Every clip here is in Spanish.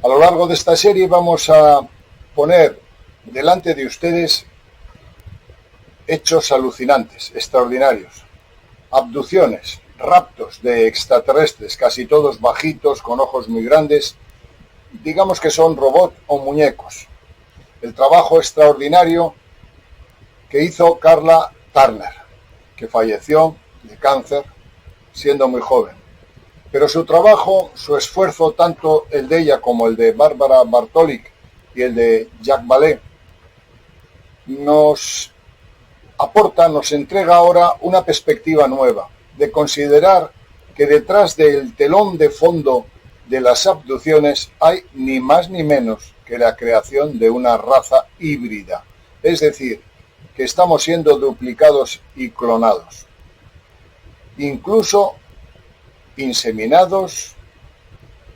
A lo largo de esta serie vamos a poner delante de ustedes hechos alucinantes, extraordinarios, abducciones, raptos de extraterrestres, casi todos bajitos, con ojos muy grandes, digamos que son robots o muñecos. El trabajo extraordinario que hizo Carla Turner, que falleció de cáncer siendo muy joven. Pero su trabajo, su esfuerzo, tanto el de ella como el de Bárbara Bartolic y el de Jacques Vallée, nos aporta, nos entrega ahora una perspectiva nueva, de considerar que detrás del telón de fondo de las abducciones hay ni más ni menos que la creación de una raza híbrida, es decir, que estamos siendo duplicados y clonados, incluso inseminados,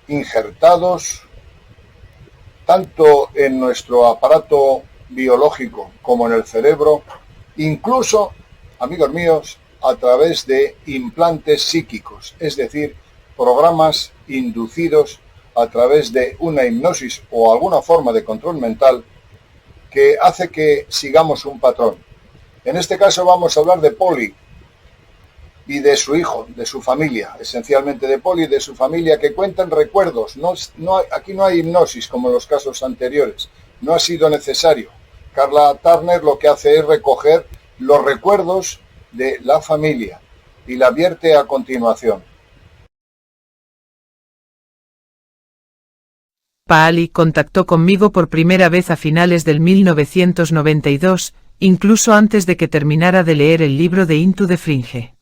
injertados, tanto en nuestro aparato biológico como en el cerebro, incluso, amigos míos, a través de implantes psíquicos, es decir, programas inducidos a través de una hipnosis o alguna forma de control mental que hace que sigamos un patrón. En este caso vamos a hablar de Polly y de su hijo, de su familia, esencialmente de Polly y de su familia, que cuentan recuerdos. Aquí no hay hipnosis como en los casos anteriores, no ha sido necesario. Carla Turner lo que hace es recoger los recuerdos de la familia y la vierte a continuación. Paali contactó conmigo por primera vez a finales del 1992, incluso antes de que terminara de leer el libro de Into the Fringe.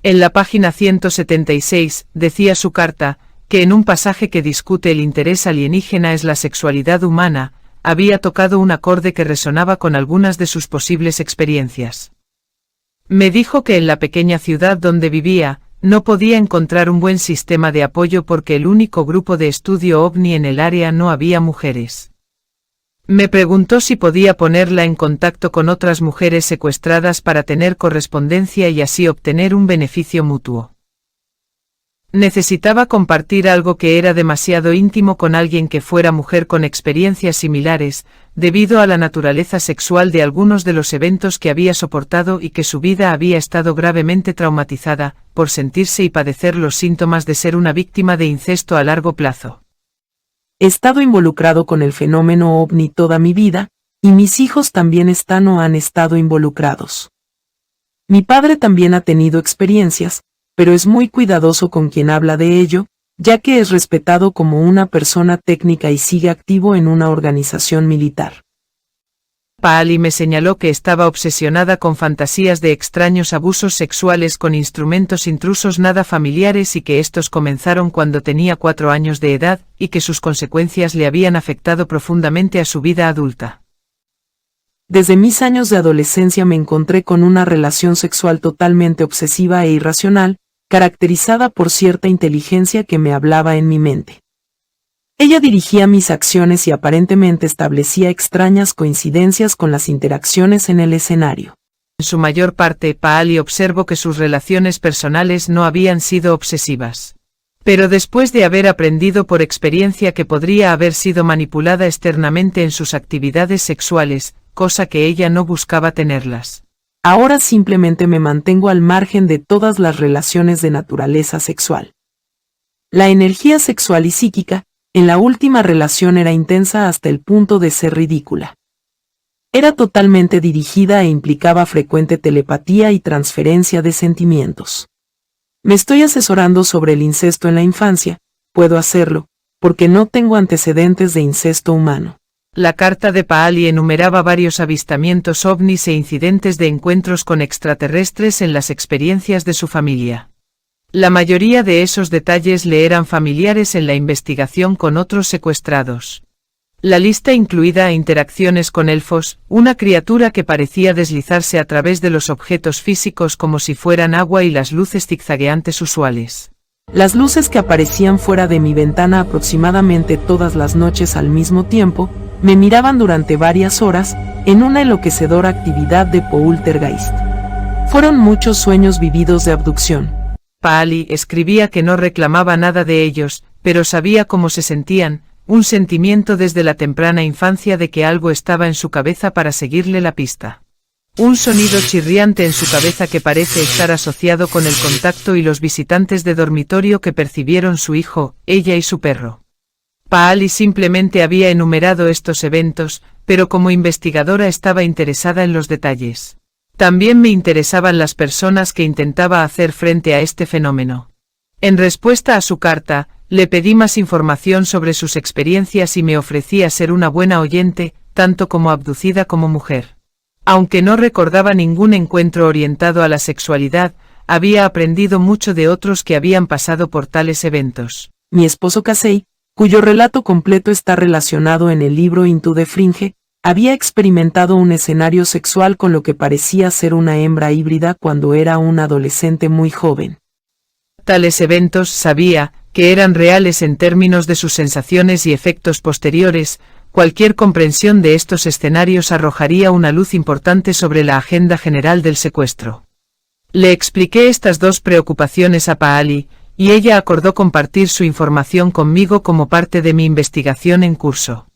En la página 176, decía su carta, que en un pasaje que discute el interés alienígena es la sexualidad humana, había tocado un acorde que resonaba con algunas de sus posibles experiencias. Me dijo que en la pequeña ciudad donde vivía, no podía encontrar un buen sistema de apoyo porque el único grupo de estudio ovni en el área no había mujeres. Me preguntó si podía ponerla en contacto con otras mujeres secuestradas para tener correspondencia y así obtener un beneficio mutuo. Necesitaba compartir algo que era demasiado íntimo con alguien que fuera mujer con experiencias similares, debido a la naturaleza sexual de algunos de los eventos que había soportado y que su vida había estado gravemente traumatizada, por sentirse y padecer los síntomas de ser una víctima de incesto a largo plazo. He estado involucrado con el fenómeno ovni toda mi vida, y mis hijos también están o han estado involucrados. Mi padre también ha tenido experiencias, pero es muy cuidadoso con quien habla de ello, ya que es respetado como una persona técnica y sigue activo en una organización militar. Paali me señaló que estaba obsesionada con fantasías de extraños abusos sexuales con instrumentos intrusos nada familiares y que estos comenzaron cuando tenía 4 años de edad y que sus consecuencias le habían afectado profundamente a su vida adulta. Desde mis años de adolescencia me encontré con una relación sexual totalmente obsesiva e irracional, caracterizada por cierta inteligencia que me hablaba en mi mente. Ella dirigía mis acciones y aparentemente establecía extrañas coincidencias con las interacciones en el escenario. En su mayor parte, Paali observó que sus relaciones personales no habían sido obsesivas. Pero después de haber aprendido por experiencia que podría haber sido manipulada externamente en sus actividades sexuales, cosa que ella no buscaba tenerlas. Ahora simplemente me mantengo al margen de todas las relaciones de naturaleza sexual. La energía sexual y psíquica, en la última relación era intensa hasta el punto de ser ridícula. Era totalmente dirigida e implicaba frecuente telepatía y transferencia de sentimientos. Me estoy asesorando sobre el incesto en la infancia, puedo hacerlo, porque no tengo antecedentes de incesto humano. La carta de Paali enumeraba varios avistamientos ovnis e incidentes de encuentros con extraterrestres en las experiencias de su familia. La mayoría de esos detalles le eran familiares en la investigación con otros secuestrados. La lista incluía interacciones con elfos, una criatura que parecía deslizarse a través de los objetos físicos como si fueran agua y las luces zigzagueantes usuales. Las luces que aparecían fuera de mi ventana aproximadamente todas las noches al mismo tiempo, me miraban durante varias horas, en una enloquecedora actividad de poltergeist. Fueron muchos sueños vividos de abducción. Paali escribía que no reclamaba nada de ellos, pero sabía cómo se sentían, un sentimiento desde la temprana infancia de que algo estaba en su cabeza para seguirle la pista. Un sonido chirriante en su cabeza que parece estar asociado con el contacto y los visitantes de dormitorio que percibieron su hijo, ella y su perro. Paali simplemente había enumerado estos eventos, pero como investigadora estaba interesada en los detalles. También me interesaban las personas que intentaba hacer frente a este fenómeno. En respuesta a su carta, le pedí más información sobre sus experiencias y me ofrecía ser una buena oyente, tanto como abducida como mujer. Aunque no recordaba ningún encuentro orientado a la sexualidad, había aprendido mucho de otros que habían pasado por tales eventos. Mi esposo Casey, cuyo relato completo está relacionado en el libro Into the Fringe, había experimentado un escenario sexual con lo que parecía ser una hembra híbrida cuando era un adolescente muy joven. Tales eventos, sabía, que eran reales en términos de sus sensaciones y efectos posteriores. Cualquier comprensión de estos escenarios arrojaría una luz importante sobre la agenda general del secuestro. Le expliqué estas dos preocupaciones a Paali, y ella acordó compartir su información conmigo como parte de mi investigación en curso.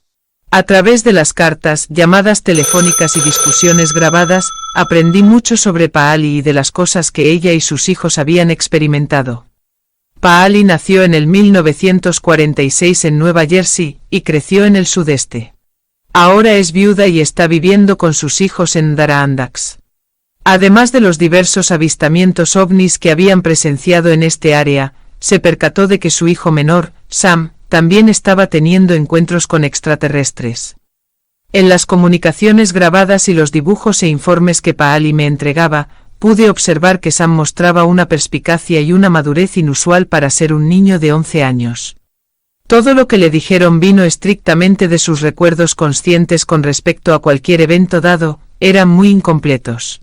A través de las cartas, llamadas telefónicas y discusiones grabadas, aprendí mucho sobre Paali y de las cosas que ella y sus hijos habían experimentado. Paali nació en el 1946 en Nueva Jersey, y creció en el sudeste. Ahora es viuda y está viviendo con sus hijos en Adirondack. Además de los diversos avistamientos ovnis que habían presenciado en este área, se percató de que su hijo menor, Sam, también estaba teniendo encuentros con extraterrestres. En las comunicaciones grabadas y los dibujos e informes que Paali me entregaba, pude observar que Sam mostraba una perspicacia y una madurez inusual para ser un niño de 11 años. Todo lo que le dijeron vino estrictamente de sus recuerdos conscientes con respecto a cualquier evento dado, eran muy incompletos.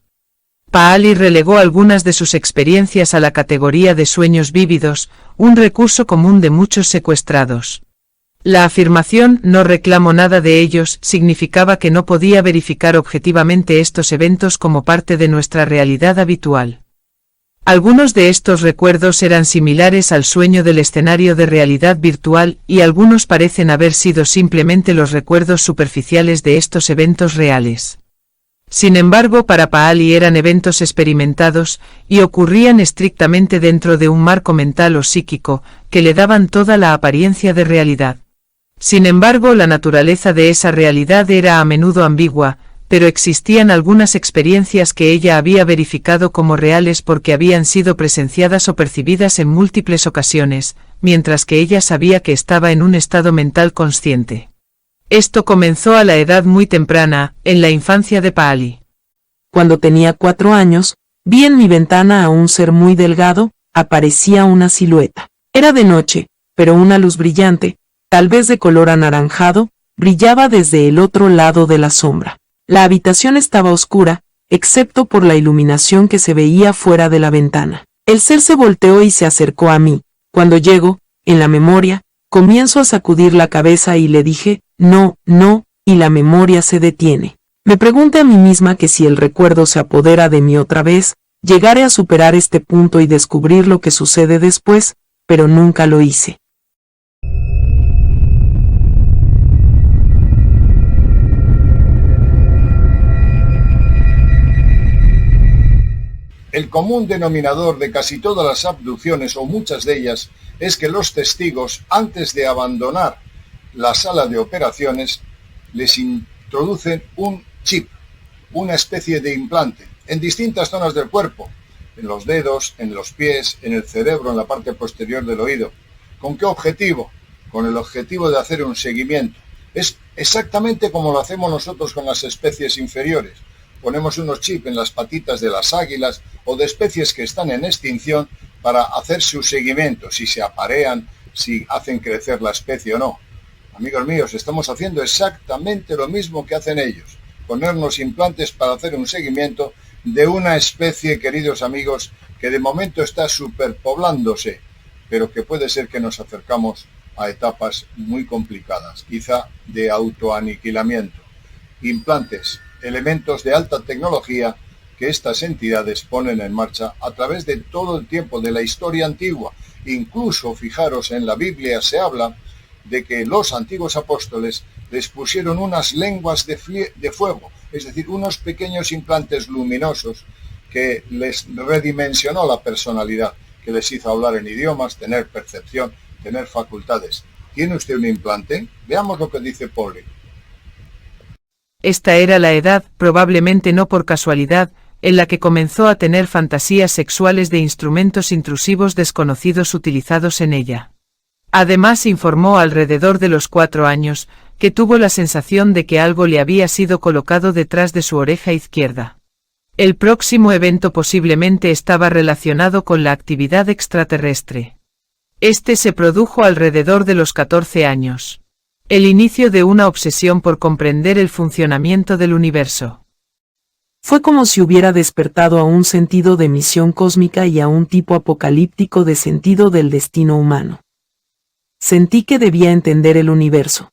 Paali relegó algunas de sus experiencias a la categoría de sueños vívidos, un recurso común de muchos secuestrados. La afirmación "no reclamo nada de ellos" significaba que no podía verificar objetivamente estos eventos como parte de nuestra realidad habitual. Algunos de estos recuerdos eran similares al sueño del escenario de realidad virtual y algunos parecen haber sido simplemente los recuerdos superficiales de estos eventos reales. Sin embargo, para Paali eran eventos experimentados y ocurrían estrictamente dentro de un marco mental o psíquico que le daban toda la apariencia de realidad. Sin embargo, la naturaleza de esa realidad era a menudo ambigua, pero existían algunas experiencias que ella había verificado como reales porque habían sido presenciadas o percibidas en múltiples ocasiones, mientras que ella sabía que estaba en un estado mental consciente. Esto comenzó a la edad muy temprana, en la infancia de Paali. Cuando tenía 4 años, vi en mi ventana a un ser muy delgado, aparecía una silueta. Era de noche, pero una luz brillante, tal vez de color anaranjado, brillaba desde el otro lado de la sombra. La habitación estaba oscura, excepto por la iluminación que se veía fuera de la ventana. El ser se volteó y se acercó a mí. Cuando llego, en la memoria, comienzo a sacudir la cabeza y le dije, no, no, y la memoria se detiene. Me pregunté a mí misma que si el recuerdo se apodera de mí otra vez, llegaré a superar este punto y descubrir lo que sucede después, pero nunca lo hice. El común denominador de casi todas las abducciones, o muchas de ellas, es que los testigos, antes de abandonar la sala de operaciones, les introducen un chip, una especie de implante, en distintas zonas del cuerpo, en los dedos, en los pies, en el cerebro, en la parte posterior del oído. ¿Con qué objetivo? Con el objetivo de hacer un seguimiento. Es exactamente como lo hacemos nosotros con las especies inferiores. Ponemos unos chips en las patitas de las águilas o de especies que están en extinción para hacer su seguimiento, si se aparean, si hacen crecer la especie o no. Amigos míos, estamos haciendo exactamente lo mismo que hacen ellos, ponernos implantes para hacer un seguimiento de una especie, queridos amigos, que de momento está superpoblándose, pero que puede ser que nos acercamos a etapas muy complicadas, quizá de autoaniquilamiento. Implantes, elementos de alta tecnología que estas entidades ponen en marcha a través de todo el tiempo de la historia antigua. Incluso, fijaros, en la Biblia se habla de que los antiguos apóstoles les pusieron unas lenguas de fuego, es decir, unos pequeños implantes luminosos que les redimensionó la personalidad, que les hizo hablar en idiomas, tener percepción, tener facultades. ¿Tiene usted un implante? Veamos lo que dice Polly. Esta era la edad, probablemente no por casualidad, en la que comenzó a tener fantasías sexuales de instrumentos intrusivos desconocidos utilizados en ella. Además informó alrededor de los 4 años, que tuvo la sensación de que algo le había sido colocado detrás de su oreja izquierda. El próximo evento posiblemente estaba relacionado con la actividad extraterrestre. Este se produjo alrededor de los 14 años. El inicio de una obsesión por comprender el funcionamiento del universo. Fue como si hubiera despertado a un sentido de misión cósmica y a un tipo apocalíptico de sentido del destino humano. Sentí que debía entender el universo.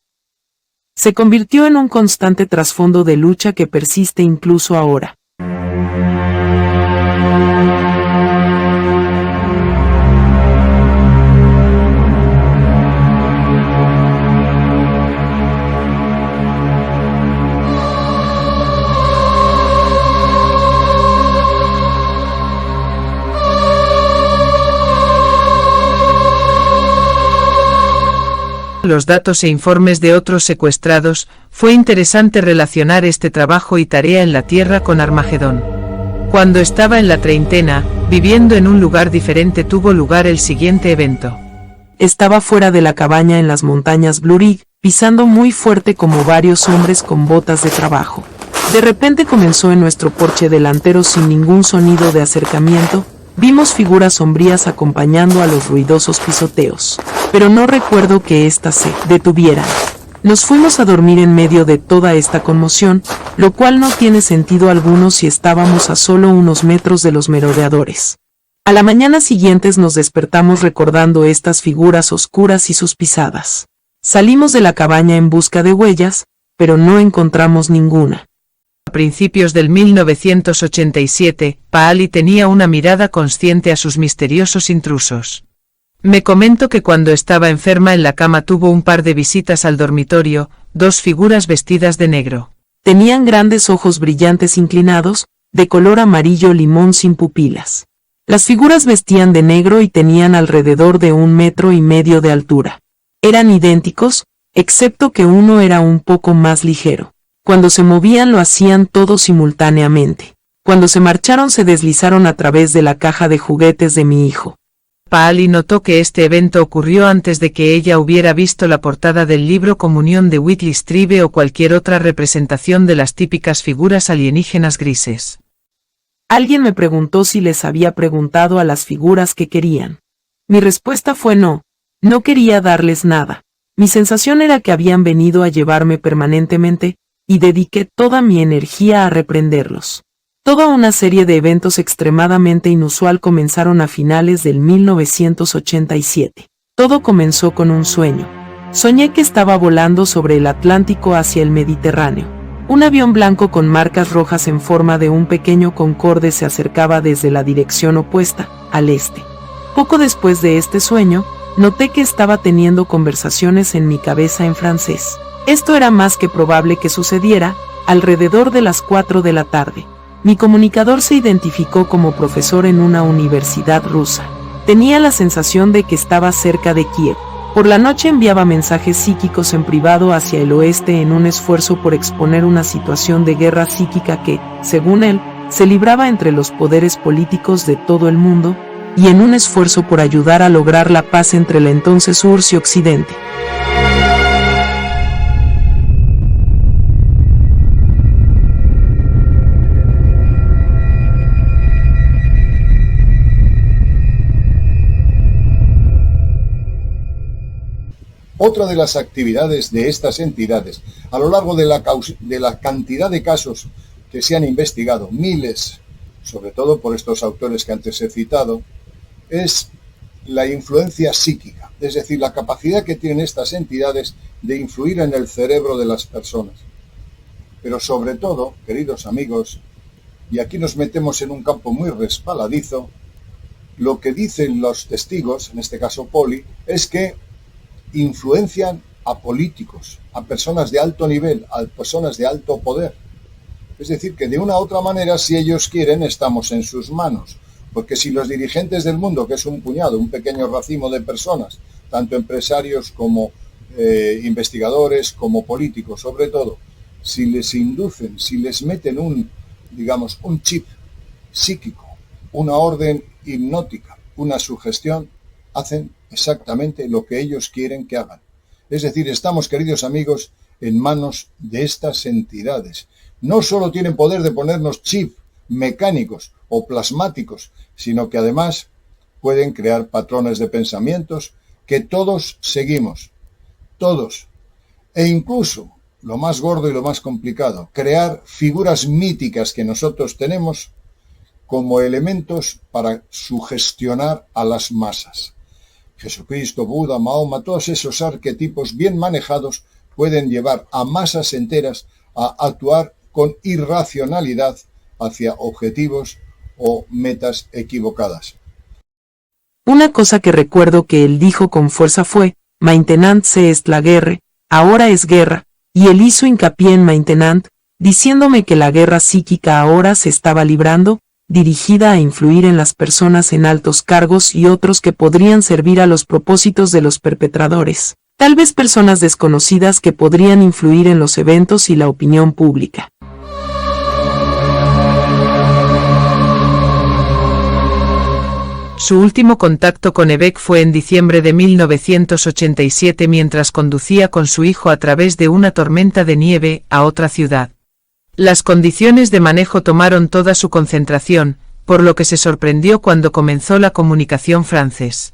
Se convirtió en un constante trasfondo de lucha que persiste incluso ahora. Los datos e informes de otros secuestrados, fue interesante relacionar este trabajo y tarea en la Tierra con Armagedón. Cuando estaba en la treintena, viviendo en un lugar diferente, tuvo lugar el siguiente evento. Estaba fuera de la cabaña en las montañas Blue Ridge, pisando muy fuerte como varios hombres con botas de trabajo. De repente comenzó en nuestro porche delantero sin ningún sonido de acercamiento. Vimos figuras sombrías acompañando a los ruidosos pisoteos, pero no recuerdo que éstas se detuvieran. Nos fuimos a dormir en medio de toda esta conmoción, lo cual no tiene sentido alguno si estábamos a solo unos metros de los merodeadores. A la mañana siguiente nos despertamos recordando estas figuras oscuras y sus pisadas. Salimos de la cabaña en busca de huellas, pero no encontramos ninguna. A principios del 1987, Paali tenía una mirada consciente a sus misteriosos intrusos. Me comentó que cuando estaba enferma en la cama tuvo un par de visitas al dormitorio, 2 figuras vestidas de negro. Tenían grandes ojos brillantes inclinados, de color amarillo limón sin pupilas. Las figuras vestían de negro y tenían alrededor de 1,5 metros de altura. Eran idénticos, excepto que uno era un poco más ligero. Cuando se movían lo hacían todos simultáneamente. Cuando se marcharon se deslizaron a través de la caja de juguetes de mi hijo. Paali notó que este evento ocurrió antes de que ella hubiera visto la portada del libro Comunión de Whitley Strieber o cualquier otra representación de las típicas figuras alienígenas grises. Alguien me preguntó si les había preguntado a las figuras qué querían. Mi respuesta fue no. No quería darles nada. Mi sensación era que habían venido a llevarme permanentemente, y dediqué toda mi energía a reprenderlos. Toda una serie de eventos extremadamente inusual comenzaron a finales del 1987. Todo comenzó con un sueño. Soñé que estaba volando sobre el Atlántico hacia el Mediterráneo. Un avión blanco con marcas rojas en forma de un pequeño Concorde se acercaba desde la dirección opuesta, al este. Poco después de este sueño, noté que estaba teniendo conversaciones en mi cabeza en francés. Esto era más que probable que sucediera, alrededor de las 4 de la tarde. Mi comunicador se identificó como profesor en una universidad rusa. Tenía la sensación de que estaba cerca de Kiev. Por la noche enviaba mensajes psíquicos en privado hacia el oeste en un esfuerzo por exponer una situación de guerra psíquica que, según él, se libraba entre los poderes políticos de todo el mundo, y en un esfuerzo por ayudar a lograr la paz entre el entonces URSS y Occidente. Otra de las actividades de estas entidades, a lo largo de la cantidad de casos que se han investigado, miles, sobre todo por estos autores que antes he citado, es la influencia psíquica, es decir, la capacidad que tienen estas entidades de influir en el cerebro de las personas. Pero sobre todo, queridos amigos, y aquí nos metemos en un campo muy resbaladizo, lo que dicen los testigos, en este caso Polly, es que influencian a políticos, a personas de alto nivel, a personas de alto poder. Es decir, que de una u otra manera, si ellos quieren, estamos en sus manos. Porque si los dirigentes del mundo, que es un puñado, un pequeño racimo de personas, tanto empresarios como investigadores, como políticos, sobre todo, si les inducen, si les meten un chip psíquico, una orden hipnótica, una sugestión, hacen exactamente lo que ellos quieren que hagan. Es decir, estamos, queridos amigos, en manos de estas entidades. No solo tienen poder de ponernos chips mecánicos o plasmáticos, sino que además pueden crear patrones de pensamientos que todos seguimos, todos. E incluso, lo más gordo y lo más complicado, crear figuras míticas que nosotros tenemos como elementos para sugestionar a las masas. Jesucristo, Buda, Mahoma, todos esos arquetipos bien manejados pueden llevar a masas enteras a actuar con irracionalidad hacia objetivos o metas equivocadas. Una cosa que recuerdo que él dijo con fuerza fue, maintenant c'est la guerre, ahora es guerra, y él hizo hincapié en maintenant, diciéndome que la guerra psíquica ahora se estaba librando, dirigida a influir en las personas en altos cargos y otros que podrían servir a los propósitos de los perpetradores, tal vez personas desconocidas que podrían influir en los eventos y la opinión pública. Su último contacto con Ebek fue en diciembre de 1987 mientras conducía con su hijo a través de una tormenta de nieve a otra ciudad. Las condiciones de manejo tomaron toda su concentración, por lo que se sorprendió cuando comenzó la comunicación francés.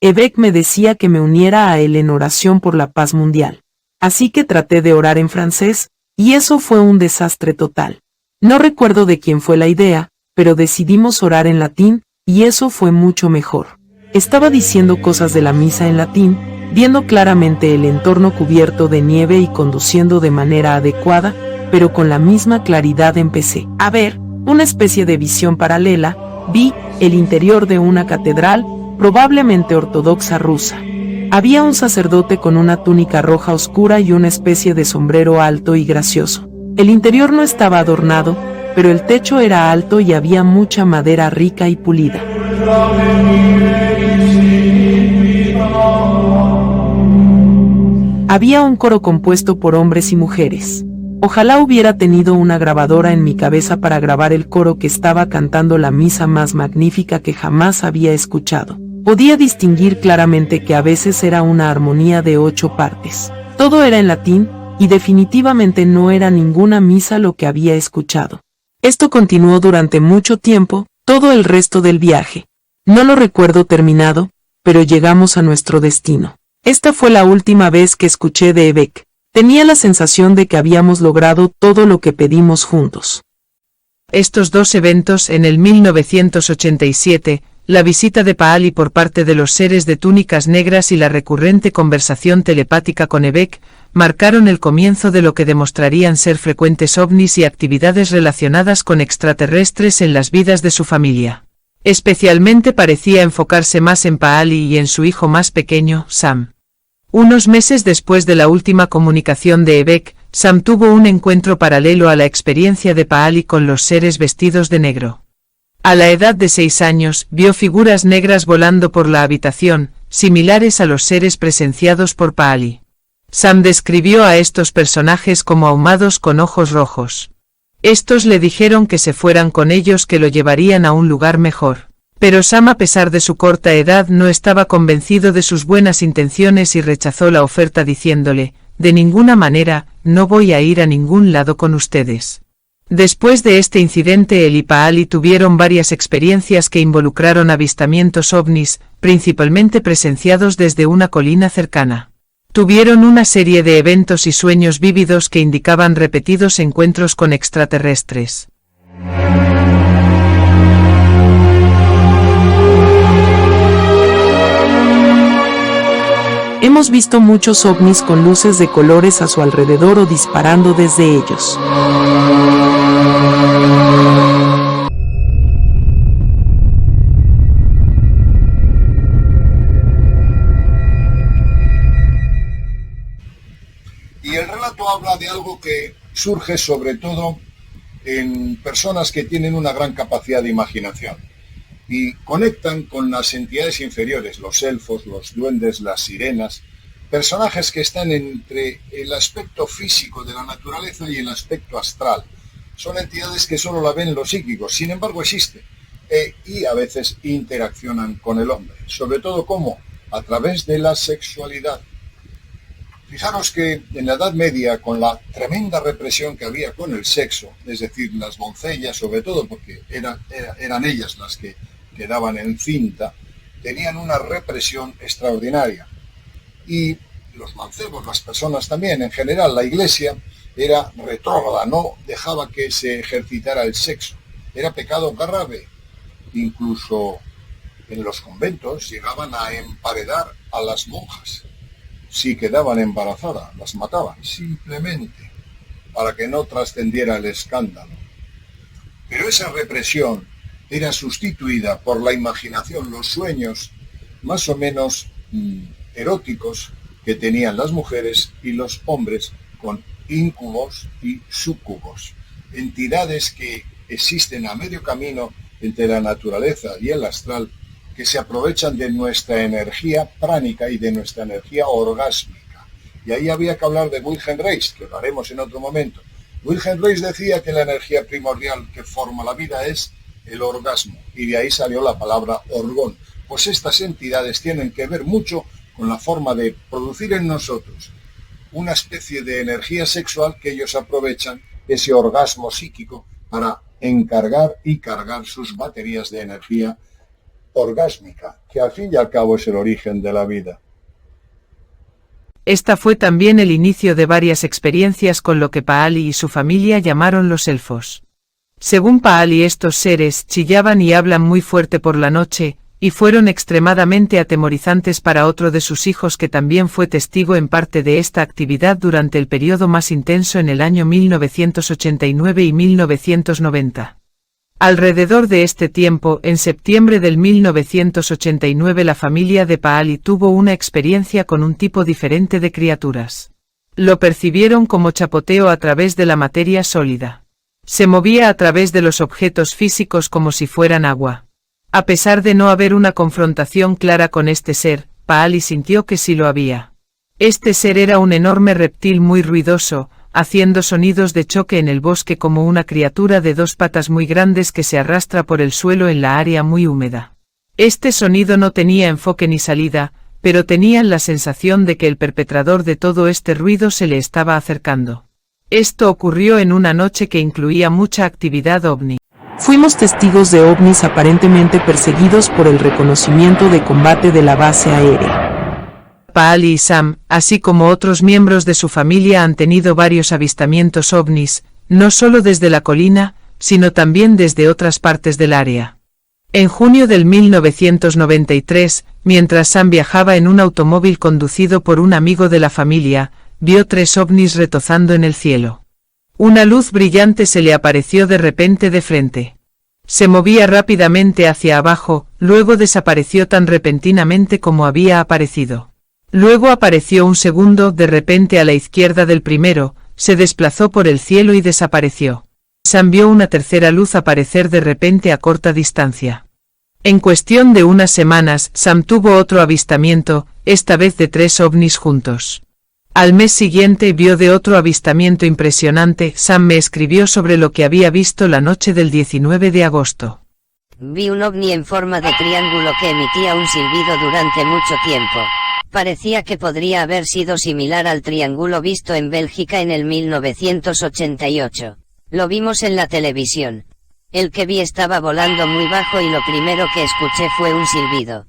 Ebek me decía que me uniera a él en oración por la paz mundial. Así que traté de orar en francés, y eso fue un desastre total. No recuerdo de quién fue la idea, pero decidimos orar en latín, y eso fue mucho mejor. Estaba diciendo cosas de la misa en latín, viendo claramente el entorno cubierto de nieve y conduciendo de manera adecuada, pero con la misma claridad empecé a ver una especie de visión paralela. Vi el interior de una catedral, probablemente ortodoxa rusa. Había un sacerdote con una túnica roja oscura y una especie de sombrero alto y gracioso. El interior no estaba adornado, pero el techo era alto y había mucha madera rica y pulida. Había un coro compuesto por hombres y mujeres. Ojalá hubiera tenido una grabadora en mi cabeza para grabar el coro que estaba cantando la misa más magnífica que jamás había escuchado. Podía distinguir claramente que a veces era una armonía de 8 partes. Todo era en latín, y definitivamente no era ninguna misa lo que había escuchado. Esto continuó durante mucho tiempo, todo el resto del viaje. No lo recuerdo terminado, pero llegamos a nuestro destino. Esta fue la última vez que escuché de Ebek. Tenía la sensación de que habíamos logrado todo lo que pedimos juntos. Estos dos eventos en el 1987, la visita de Paali por parte de los seres de túnicas negras y la recurrente conversación telepática con Ebek, marcaron el comienzo de lo que demostrarían ser frecuentes ovnis y actividades relacionadas con extraterrestres en las vidas de su familia. Especialmente parecía enfocarse más en Paali y en su hijo más pequeño, Sam. Unos meses después de la última comunicación de Ebek, Sam tuvo un encuentro paralelo a la experiencia de Paali con los seres vestidos de negro. A la edad de 6 años, vio figuras negras volando por la habitación, similares a los seres presenciados por Paali. Sam describió a estos personajes como ahumados con ojos rojos. Estos le dijeron que se fueran con ellos, que lo llevarían a un lugar mejor. Pero Sam, a pesar de su corta edad, no estaba convencido de sus buenas intenciones y rechazó la oferta diciéndole, «De ninguna manera, no voy a ir a ningún lado con ustedes». Después de este incidente, él y Paali tuvieron varias experiencias que involucraron avistamientos ovnis, principalmente presenciados desde una colina cercana. Tuvieron una serie de eventos y sueños vívidos que indicaban repetidos encuentros con extraterrestres. Hemos visto muchos ovnis con luces de colores a su alrededor o disparando desde ellos. esto habla de algo que surge sobre todo en personas que tienen una gran capacidad de imaginación y conectan con las entidades inferiores, los elfos, los duendes, las sirenas, personajes que están entre el aspecto físico de la naturaleza y el aspecto astral. Son entidades que solo la ven los psíquicos, sin embargo existen y a veces interaccionan con el hombre, sobre todo como a través de la sexualidad. Fijaros que en la Edad Media, con la tremenda represión que había con el sexo, es decir, las doncellas sobre todo, porque eran ellas las que quedaban encinta, tenían una represión extraordinaria. Y los mancebos, las personas también, en general, la Iglesia era retrógrada, no dejaba que se ejercitara el sexo. Era pecado grave. Incluso en los conventos llegaban a emparedar a las monjas. Si quedaban embarazadas, las mataban, simplemente para que no trascendiera el escándalo. Pero esa represión era sustituida por la imaginación, los sueños más o menos eróticos que tenían las mujeres y los hombres con íncubos y súcubos, entidades que existen a medio camino entre la naturaleza y el astral, que se aprovechan de nuestra energía pránica y de nuestra energía orgásmica. Y ahí había que hablar de Wilhelm Reich, que lo haremos en otro momento. Wilhelm Reich decía que la energía primordial que forma la vida es el orgasmo, y de ahí salió la palabra orgón. Pues estas entidades tienen que ver mucho con la forma de producir en nosotros una especie de energía sexual que ellos aprovechan, ese orgasmo psíquico, para encargar y cargar sus baterías de energía orgásmica, que al fin y al cabo es el origen de la vida. Esta fue también el inicio de varias experiencias con lo que Paali y su familia llamaron los elfos. Según Paali, estos seres chillaban y hablan muy fuerte por la noche, y fueron extremadamente atemorizantes para otro de sus hijos que también fue testigo en parte de esta actividad durante el periodo más intenso en el año 1989 y 1990. Alrededor de este tiempo, en septiembre del 1989, la familia de Paali tuvo una experiencia con un tipo diferente de criaturas. Lo percibieron como chapoteo a través de la materia sólida. Se movía a través de los objetos físicos como si fueran agua. A pesar de no haber una confrontación clara con este ser, Paali sintió que sí lo había. Este ser era un enorme reptil muy ruidoso, haciendo sonidos de choque en el bosque como una criatura de dos patas muy grandes que se arrastra por el suelo en la área muy húmeda. Este sonido no tenía enfoque ni salida, pero tenían la sensación de que el perpetrador de todo este ruido se le estaba acercando. Esto ocurrió en una noche que incluía mucha actividad ovni. Fuimos testigos de ovnis aparentemente perseguidos por el reconocimiento de combate de la base aérea. Paali y Sam, así como otros miembros de su familia, han tenido varios avistamientos ovnis, no solo desde la colina, sino también desde otras partes del área. En junio del 1993, mientras Sam viajaba en un automóvil conducido por un amigo de la familia, vio 3 ovnis retozando en el cielo. Una luz brillante se le apareció de repente de frente. Se movía rápidamente hacia abajo, luego desapareció tan repentinamente como había aparecido. Luego apareció un segundo, de repente a la izquierda del primero, se desplazó por el cielo y desapareció. Sam vio una tercera luz aparecer de repente a corta distancia. En cuestión de unas semanas, Sam tuvo otro avistamiento, esta vez de 3 ovnis juntos. Al mes siguiente vio de otro avistamiento impresionante. Sam me escribió sobre lo que había visto la noche del 19 de agosto. Vi un ovni en forma de triángulo que emitía un silbido durante mucho tiempo. Parecía que podría haber sido similar al triángulo visto en Bélgica en el 1988. Lo vimos en la televisión. El que vi estaba volando muy bajo y lo primero que escuché fue un silbido.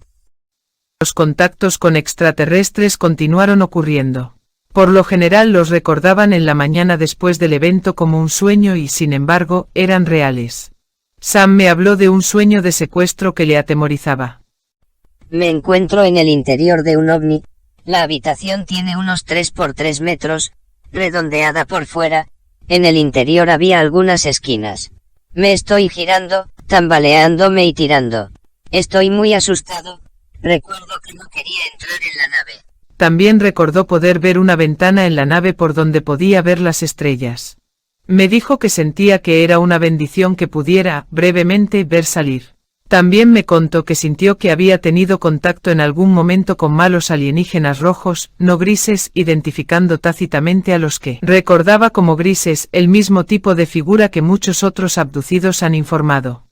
Los contactos con extraterrestres continuaron ocurriendo. Por lo general los recordaban en la mañana después del evento como un sueño y, sin embargo, eran reales. Sam me habló de un sueño de secuestro que le atemorizaba. Me encuentro en el interior de un ovni. La habitación tiene unos 3 por 3 metros, redondeada por fuera. En el interior había algunas esquinas. Me estoy girando, tambaleándome y tirando. Estoy muy asustado. Recuerdo que no quería entrar en la nave. También recordó poder ver una ventana en la nave por donde podía ver las estrellas. Me dijo que sentía que era una bendición que pudiera, brevemente, ver salir. También me contó que sintió que había tenido contacto en algún momento con malos alienígenas rojos, no grises, identificando tácitamente a los que recordaba como grises, el mismo tipo de figura que muchos otros abducidos han informado.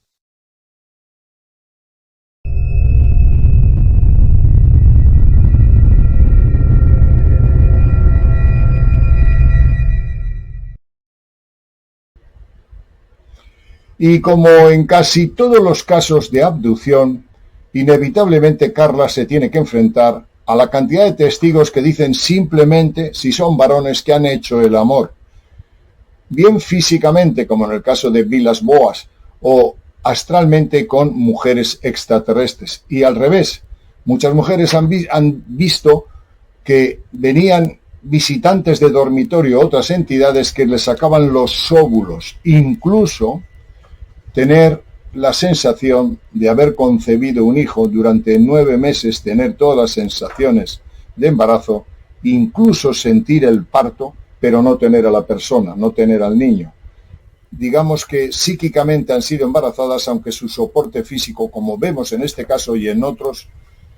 Y como en casi todos los casos de abducción, inevitablemente Carla se tiene que enfrentar a la cantidad de testigos que dicen simplemente si son varones que han hecho el amor, bien físicamente, como en el caso de Vilas Boas, o astralmente con mujeres extraterrestres. Y al revés, muchas mujeres han visto que venían visitantes de dormitorio, otras entidades que les sacaban los óvulos, incluso tener la sensación de haber concebido un hijo durante 9 meses, tener todas las sensaciones de embarazo, incluso sentir el parto, pero no tener a la persona, no tener al niño. Digamos que psíquicamente han sido embarazadas, aunque su soporte físico, como vemos en este caso y en otros,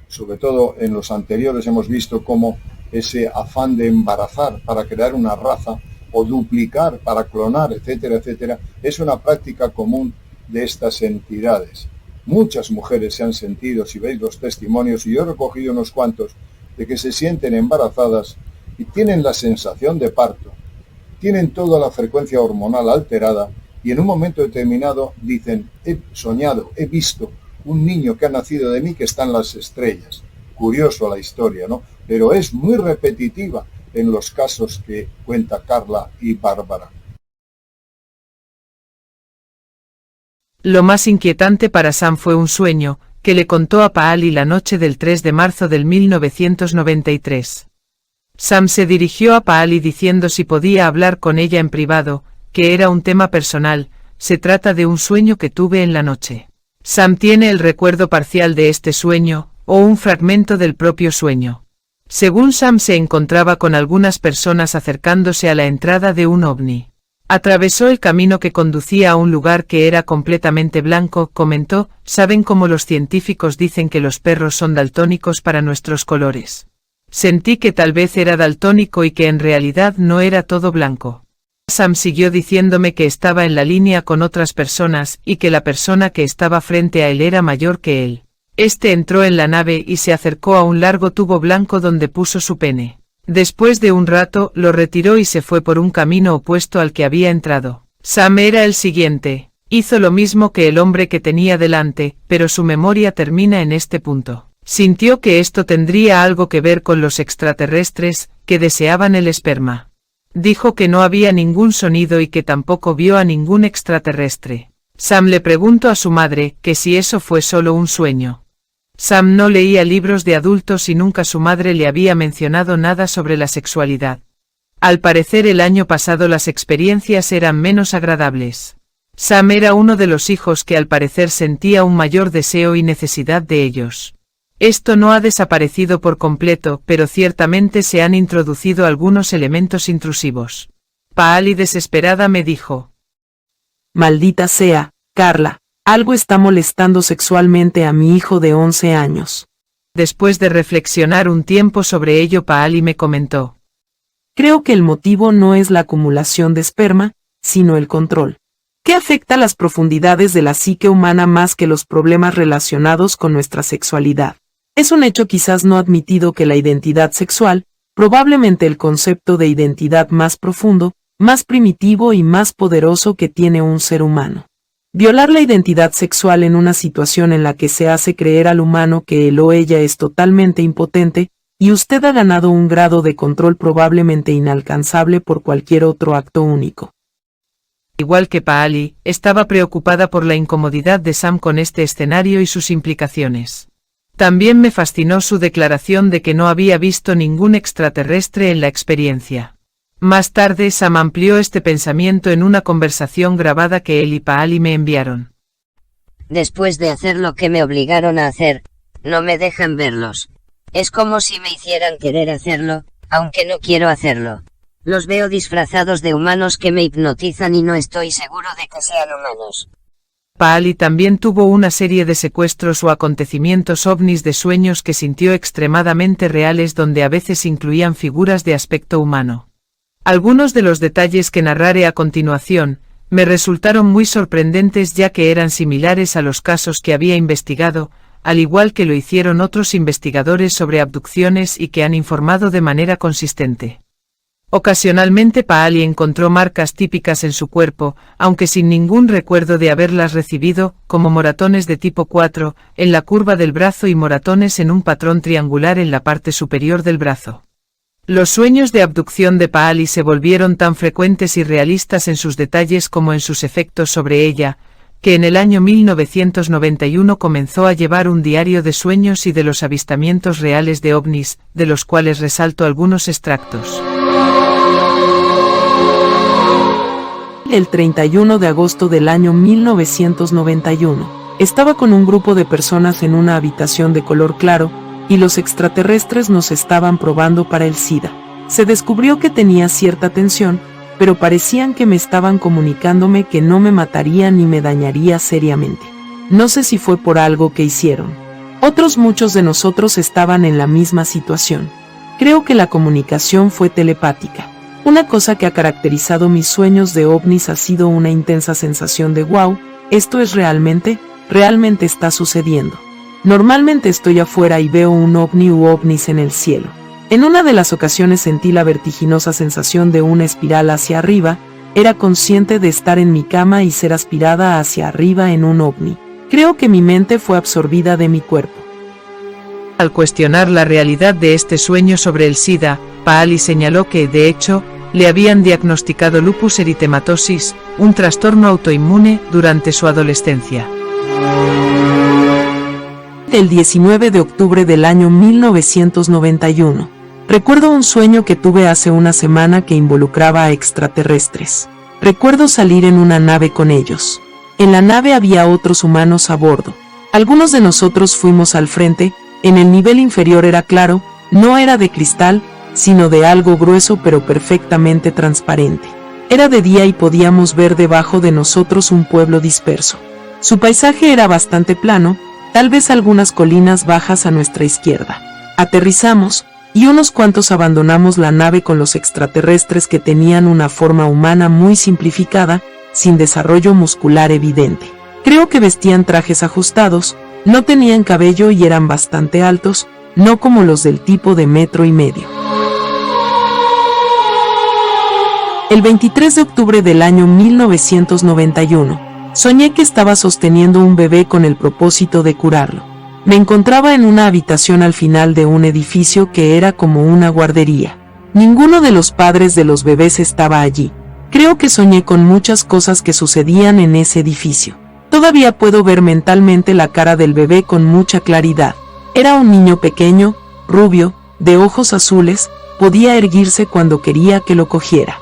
sobre todo en los anteriores, hemos visto cómo ese afán de embarazar para crear una raza o duplicar para clonar, etcétera, etcétera, es una práctica común de estas entidades. Muchas mujeres se han sentido, si veis los testimonios, y yo he recogido unos cuantos, de que se sienten embarazadas y tienen la sensación de parto, tienen toda la frecuencia hormonal alterada y en un momento determinado dicen, he soñado, he visto un niño que ha nacido de mí que está en las estrellas. Curioso la historia, ¿no? Pero es muy repetitiva en los casos que cuenta Carla y Bárbara. Lo más inquietante para Sam fue un sueño, que le contó a Paali la noche del 3 de marzo del 1993. Sam se dirigió a Paali diciendo si podía hablar con ella en privado, que era un tema personal, se trata de un sueño que tuve en la noche. Sam tiene el recuerdo parcial de este sueño, o un fragmento del propio sueño. Según Sam se encontraba con algunas personas acercándose a la entrada de un ovni. Atravesó el camino que conducía a un lugar que era completamente blanco, comentó, ¿saben cómo los científicos dicen que los perros son daltónicos para nuestros colores? Sentí que tal vez era daltónico y que en realidad no era todo blanco. Sam siguió diciéndome que estaba en la línea con otras personas y que la persona que estaba frente a él era mayor que él. Este entró en la nave y se acercó a un largo tubo blanco donde puso su pene. Después de un rato, lo retiró y se fue por un camino opuesto al que había entrado. Sam era el siguiente. Hizo lo mismo que el hombre que tenía delante, pero su memoria termina en este punto. Sintió que esto tendría algo que ver con los extraterrestres, que deseaban el esperma. Dijo que no había ningún sonido y que tampoco vio a ningún extraterrestre. Sam le preguntó a su madre que si eso fue solo un sueño. Sam no leía libros de adultos y nunca su madre le había mencionado nada sobre la sexualidad. Al parecer el año pasado las experiencias eran menos agradables. Sam era uno de los hijos que al parecer sentía un mayor deseo y necesidad de ellos. Esto no ha desaparecido por completo, pero ciertamente se han introducido algunos elementos intrusivos. Paali desesperada me dijo: Maldita sea, Carla. Algo está molestando sexualmente a mi hijo de 11 años. Después de reflexionar un tiempo sobre ello, Paali me comentó: Creo que el motivo no es la acumulación de esperma, sino el control, que afecta las profundidades de la psique humana más que los problemas relacionados con nuestra sexualidad. Es un hecho quizás no admitido que la identidad sexual, probablemente el concepto de identidad más profundo, más primitivo y más poderoso que tiene un ser humano. Violar la identidad sexual en una situación en la que se hace creer al humano que él o ella es totalmente impotente, y usted ha ganado un grado de control probablemente inalcanzable por cualquier otro acto único. Igual que Paali, estaba preocupada por la incomodidad de Sam con este escenario y sus implicaciones. También me fascinó su declaración de que no había visto ningún extraterrestre en la experiencia. Más tarde Sam amplió este pensamiento en una conversación grabada que él y Paali me enviaron. Después de hacer lo que me obligaron a hacer, no me dejan verlos. Es como si me hicieran querer hacerlo, aunque no quiero hacerlo. Los veo disfrazados de humanos que me hipnotizan y no estoy seguro de que sean humanos. Paali también tuvo una serie de secuestros o acontecimientos ovnis de sueños que sintió extremadamente reales, donde a veces incluían figuras de aspecto humano. Algunos de los detalles que narraré a continuación me resultaron muy sorprendentes, ya que eran similares a los casos que había investigado, al igual que lo hicieron otros investigadores sobre abducciones y que han informado de manera consistente. Ocasionalmente Paali encontró marcas típicas en su cuerpo, aunque sin ningún recuerdo de haberlas recibido, como moratones de tipo 4, en la curva del brazo y moratones en un patrón triangular en la parte superior del brazo. Los sueños de abducción de Paali se volvieron tan frecuentes y realistas en sus detalles como en sus efectos sobre ella, que en el año 1991 comenzó a llevar un diario de sueños y de los avistamientos reales de ovnis, de los cuales resalto algunos extractos. El 31 de agosto del año 1991, estaba con un grupo de personas en una habitación de color claro, y los extraterrestres nos estaban probando para el SIDA. Se descubrió que tenía cierta tensión, pero parecían que me estaban comunicándome que no me mataría ni me dañaría seriamente. No sé si fue por algo que hicieron. Muchos de nosotros estaban en la misma situación. Creo que la comunicación fue telepática. Una cosa que ha caracterizado mis sueños de ovnis ha sido una intensa sensación de wow, esto es realmente está sucediendo. Normalmente estoy afuera y veo un ovni u ovnis en el cielo. En una de las ocasiones sentí la vertiginosa sensación de una espiral hacia arriba, era consciente de estar en mi cama y ser aspirada hacia arriba en un ovni. Creo que mi mente fue absorbida de mi cuerpo. Al cuestionar la realidad de este sueño sobre el SIDA, Paali señaló que, de hecho, le habían diagnosticado lupus eritematosis, un trastorno autoinmune, durante su adolescencia. El 19 de octubre del año 1991. Recuerdo un sueño que tuve hace una semana que involucraba a extraterrestres. Recuerdo salir en una nave con ellos. En la nave había otros humanos a bordo. Algunos de nosotros fuimos al frente, en el nivel inferior era claro, no era de cristal, sino de algo grueso pero perfectamente transparente. Era de día y podíamos ver debajo de nosotros un pueblo disperso. Su paisaje era bastante plano, tal vez algunas colinas bajas a nuestra izquierda. Aterrizamos, y unos cuantos abandonamos la nave con los extraterrestres, que tenían una forma humana muy simplificada, sin desarrollo muscular evidente. Creo que vestían trajes ajustados, no tenían cabello y eran bastante altos, no como los del tipo de 1,5 metros. El 23 de octubre del año 1991, soñé que estaba sosteniendo un bebé con el propósito de curarlo. Me encontraba en una habitación al final de un edificio que era como una guardería. Ninguno de los padres de los bebés estaba allí. Creo que soñé con muchas cosas que sucedían en ese edificio. Todavía puedo ver mentalmente la cara del bebé con mucha claridad. Era un niño pequeño, rubio, de ojos azules, podía erguirse cuando quería que lo cogiera.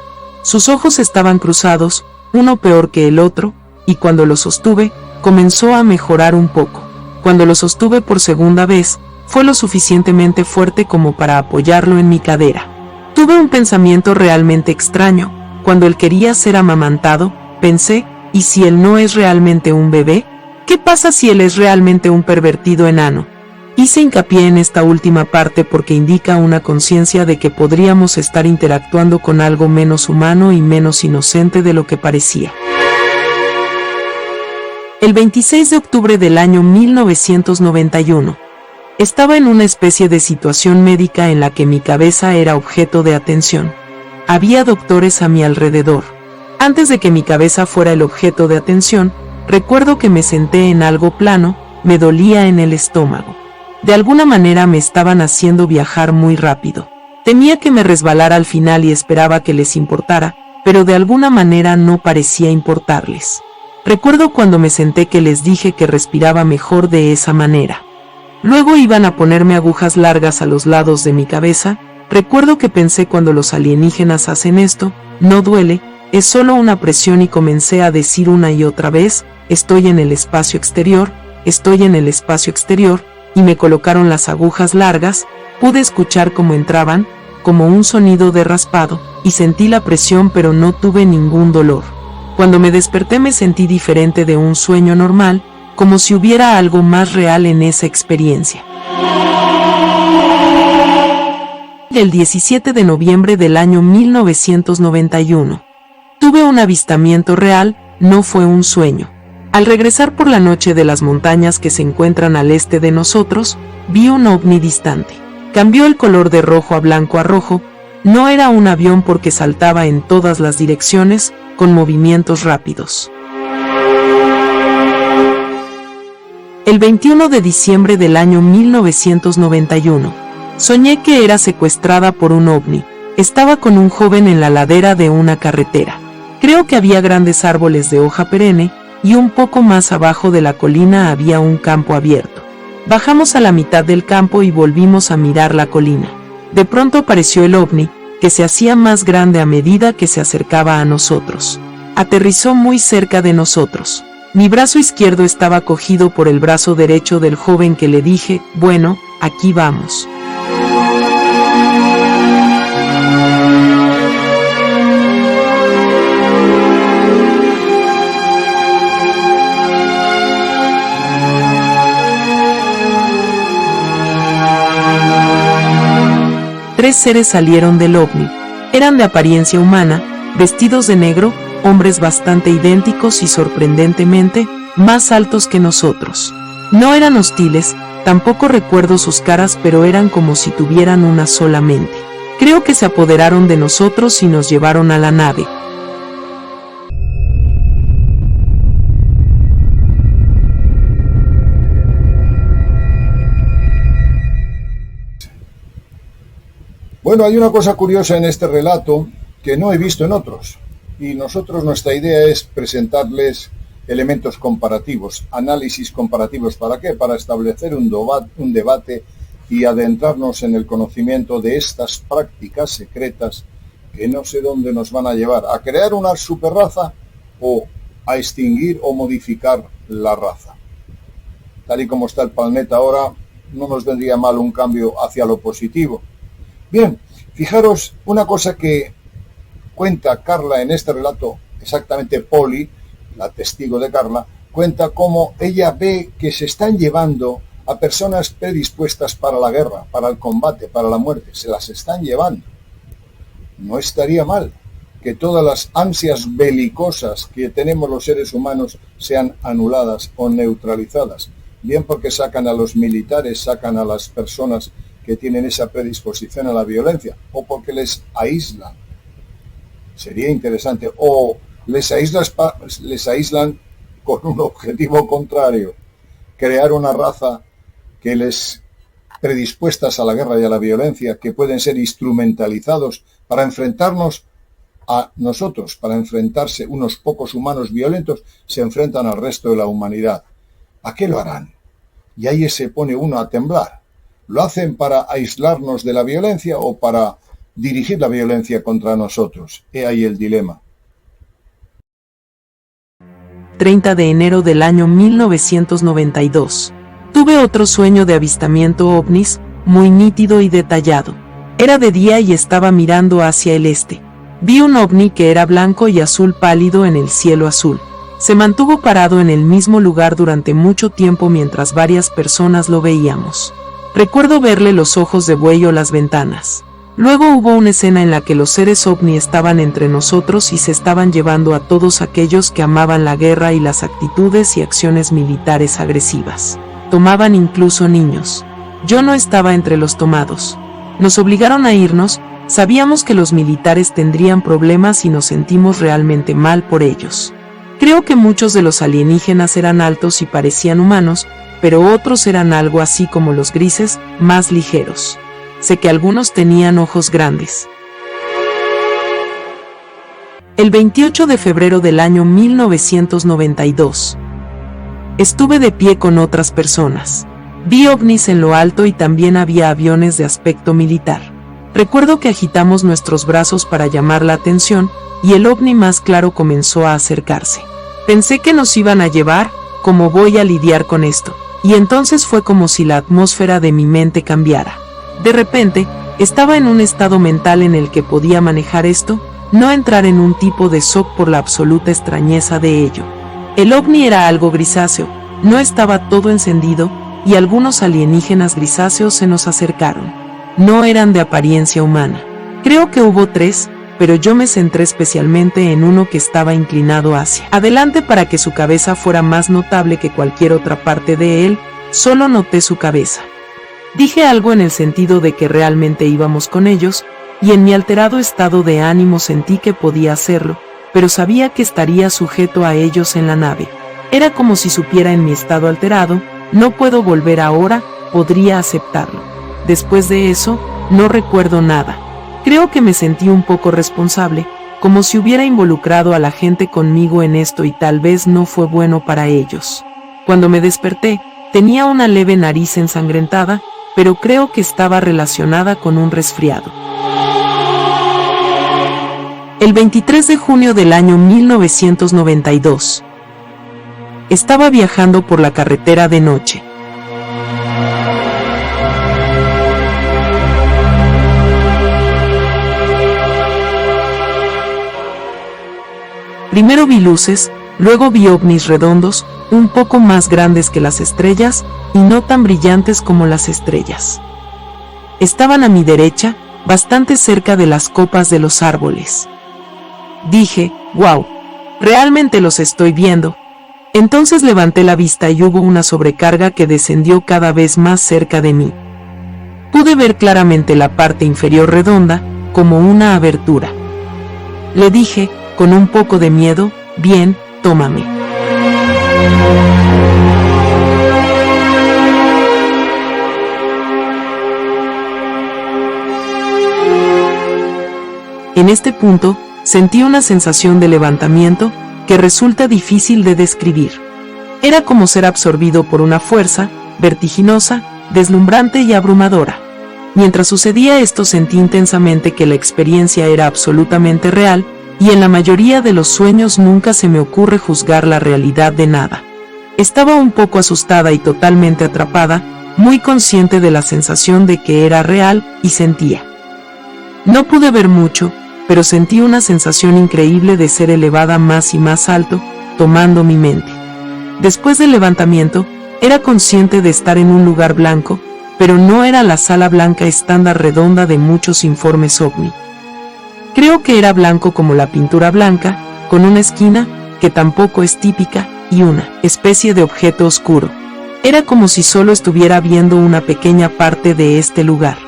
Sus ojos estaban cruzados, uno peor que el otro, y cuando lo sostuve, comenzó a mejorar un poco. Cuando lo sostuve por segunda vez, fue lo suficientemente fuerte como para apoyarlo en mi cadera. Tuve un pensamiento realmente extraño. Cuando él quería ser amamantado, pensé, ¿y si él no es realmente un bebé? ¿Qué pasa si él es realmente un pervertido enano? Hice hincapié en esta última parte porque indica una conciencia de que podríamos estar interactuando con algo menos humano y menos inocente de lo que parecía. El 26 de octubre del año 1991, estaba en una especie de situación médica en la que mi cabeza era objeto de atención. Había doctores a mi alrededor. Antes de que mi cabeza fuera el objeto de atención, recuerdo que me senté en algo plano, me dolía en el estómago. De alguna manera me estaban haciendo viajar muy rápido. Temía que me resbalara al final y esperaba que les importara, pero de alguna manera no parecía importarles. Recuerdo cuando me senté que les dije que respiraba mejor de esa manera. Luego iban a ponerme agujas largas a los lados de mi cabeza. Recuerdo que pensé, cuando los alienígenas hacen esto, no duele, es solo una presión, y comencé a decir una y otra vez, estoy en el espacio exterior, estoy en el espacio exterior, y me colocaron las agujas largas, pude escuchar cómo entraban, como un sonido de raspado, y sentí la presión pero no tuve ningún dolor. Cuando me desperté me sentí diferente de un sueño normal, como si hubiera algo más real en esa experiencia. El 17 de noviembre del año 1991. Tuve un avistamiento real, no fue un sueño. Al regresar por la noche de las montañas que se encuentran al este de nosotros, vi un ovni distante. Cambió el color de rojo a rojo, no era un avión porque saltaba en todas las direcciones, con movimientos rápidos. El 21 de diciembre del año 1991, soñé que era secuestrada por un ovni. Estaba con un joven en la ladera de una carretera. Creo que había grandes árboles de hoja perenne, y un poco más abajo de la colina había un campo abierto. Bajamos a la mitad del campo y volvimos a mirar la colina. De pronto apareció el ovni, que se hacía más grande a medida que se acercaba a nosotros. Aterrizó muy cerca de nosotros. Mi brazo izquierdo estaba cogido por el brazo derecho del joven que le dije, bueno, aquí vamos. Tres seres salieron del ovni. Eran de apariencia humana, vestidos de negro, hombres bastante idénticos y sorprendentemente, más altos que nosotros. No eran hostiles, tampoco recuerdo sus caras, pero eran como si tuvieran una sola mente. Creo que se apoderaron de nosotros y nos llevaron a la nave. Bueno, hay una cosa curiosa en este relato que no he visto en otros, y nuestra idea es presentarles elementos comparativos, análisis comparativos. ¿Para qué? Para establecer un debate y adentrarnos en el conocimiento de estas prácticas secretas que no sé dónde nos van a llevar, a crear una superraza o a extinguir o modificar la raza. Tal y como está el planeta ahora, no nos vendría mal un cambio hacia lo positivo. Bien, fijaros una cosa que cuenta Carla en este relato, exactamente Polly, la testigo de Carla, cuenta cómo ella ve que se están llevando a personas predispuestas para la guerra, para el combate, para la muerte, se las están llevando. No estaría mal que todas las ansias belicosas que tenemos los seres humanos sean anuladas o neutralizadas, bien porque sacan a los militares, sacan a las personas que tienen esa predisposición a la violencia, o porque les aíslan. Sería interesante. O les aíslan con un objetivo contrario, crear una raza que les predispuestas a la guerra y a la violencia, que pueden ser instrumentalizados para enfrentarnos a nosotros, para enfrentarse unos pocos humanos violentos, se enfrentan al resto de la humanidad. ¿A qué lo harán? Y ahí se pone uno a temblar. ¿Lo hacen para aislarnos de la violencia o para dirigir la violencia contra nosotros? He ahí el dilema. 30 de enero del año 1992. Tuve otro sueño de avistamiento ovnis, muy nítido y detallado. Era de día y estaba mirando hacia el este. Vi un ovni que era blanco y azul pálido en el cielo azul. Se mantuvo parado en el mismo lugar durante mucho tiempo mientras varias personas lo veíamos. Recuerdo verle los ojos de buey o las ventanas. Luego hubo una escena en la que los seres ovni estaban entre nosotros y se estaban llevando a todos aquellos que amaban la guerra y las actitudes y acciones militares agresivas. Tomaban incluso niños. Yo no estaba entre los tomados. Nos obligaron a irnos, sabíamos que los militares tendrían problemas y nos sentimos realmente mal por ellos. Creo que muchos de los alienígenas eran altos y parecían humanos, pero otros eran algo así como los grises, más ligeros. Sé que algunos tenían ojos grandes. El 28 de febrero del año 1992. Estuve de pie con otras personas. Vi ovnis en lo alto y también había aviones de aspecto militar. Recuerdo que agitamos nuestros brazos para llamar la atención, y el ovni más claro comenzó a acercarse. Pensé que nos iban a llevar, ¿cómo voy a lidiar con esto? y entonces fue como si la atmósfera de mi mente cambiara. De repente, estaba en un estado mental en el que podía manejar esto, no entrar en un tipo de shock por la absoluta extrañeza de ello. El ovni era algo grisáceo, no estaba todo encendido, y algunos alienígenas grisáceos se nos acercaron. No eran de apariencia humana. Creo que hubo 3, pero yo me centré especialmente en uno que estaba inclinado hacia adelante para que su cabeza fuera más notable que cualquier otra parte de él. Solo noté su cabeza. Dije algo en el sentido de que realmente íbamos con ellos, y en mi alterado estado de ánimo sentí que podía hacerlo, pero sabía que estaría sujeto a ellos en la nave. Era como si supiera en mi estado alterado, no puedo volver ahora, podría aceptarlo. Después de eso, no recuerdo nada. Creo que me sentí un poco responsable, como si hubiera involucrado a la gente conmigo en esto y tal vez no fue bueno para ellos. Cuando me desperté, tenía una leve nariz ensangrentada, pero creo que estaba relacionada con un resfriado. El 23 de junio del año 1992. Estaba viajando por la carretera de noche. Primero vi luces, luego vi ovnis redondos, un poco más grandes que las estrellas, y no tan brillantes como las estrellas. Estaban a mi derecha, bastante cerca de las copas de los árboles. Dije, wow, realmente los estoy viendo. Entonces levanté la vista y hubo una sobrecarga que descendió cada vez más cerca de mí. Pude ver claramente la parte inferior redonda, como una abertura. Le dije, con un poco de miedo, bien, tómame. En este punto, sentí una sensación de levantamiento que resulta difícil de describir. Era como ser absorbido por una fuerza, vertiginosa, deslumbrante y abrumadora. Mientras sucedía esto sentí intensamente que la experiencia era absolutamente real, y en la mayoría de los sueños nunca se me ocurre juzgar la realidad de nada. Estaba un poco asustada y totalmente atrapada, muy consciente de la sensación de que era real, y sentía. No pude ver mucho, pero sentí una sensación increíble de ser elevada más y más alto, tomando mi mente. Después del levantamiento, era consciente de estar en un lugar blanco, pero no era la sala blanca estándar redonda de muchos informes ovni. Creo que era blanco como la pintura blanca, con una esquina, que tampoco es típica, y una especie de objeto oscuro. Era como si solo estuviera viendo una pequeña parte de este lugar.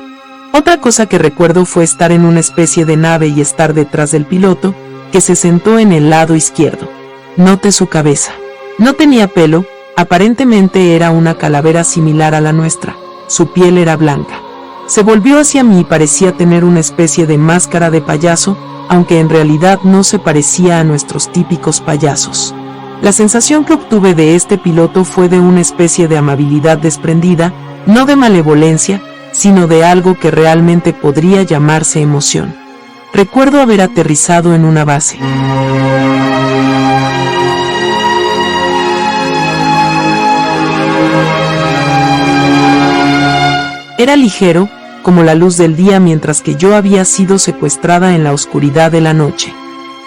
Otra cosa que recuerdo fue estar en una especie de nave y estar detrás del piloto, que se sentó en el lado izquierdo. Noté su cabeza. No tenía pelo, aparentemente era una calavera similar a la nuestra. Su piel era blanca. Se volvió hacia mí y parecía tener una especie de máscara de payaso, aunque en realidad no se parecía a nuestros típicos payasos. La sensación que obtuve de este piloto fue de una especie de amabilidad desprendida, no de malevolencia, sino de algo que realmente podría llamarse emoción. Recuerdo haber aterrizado en una base. Era ligero, como la luz del día, mientras que yo había sido secuestrada en la oscuridad de la noche.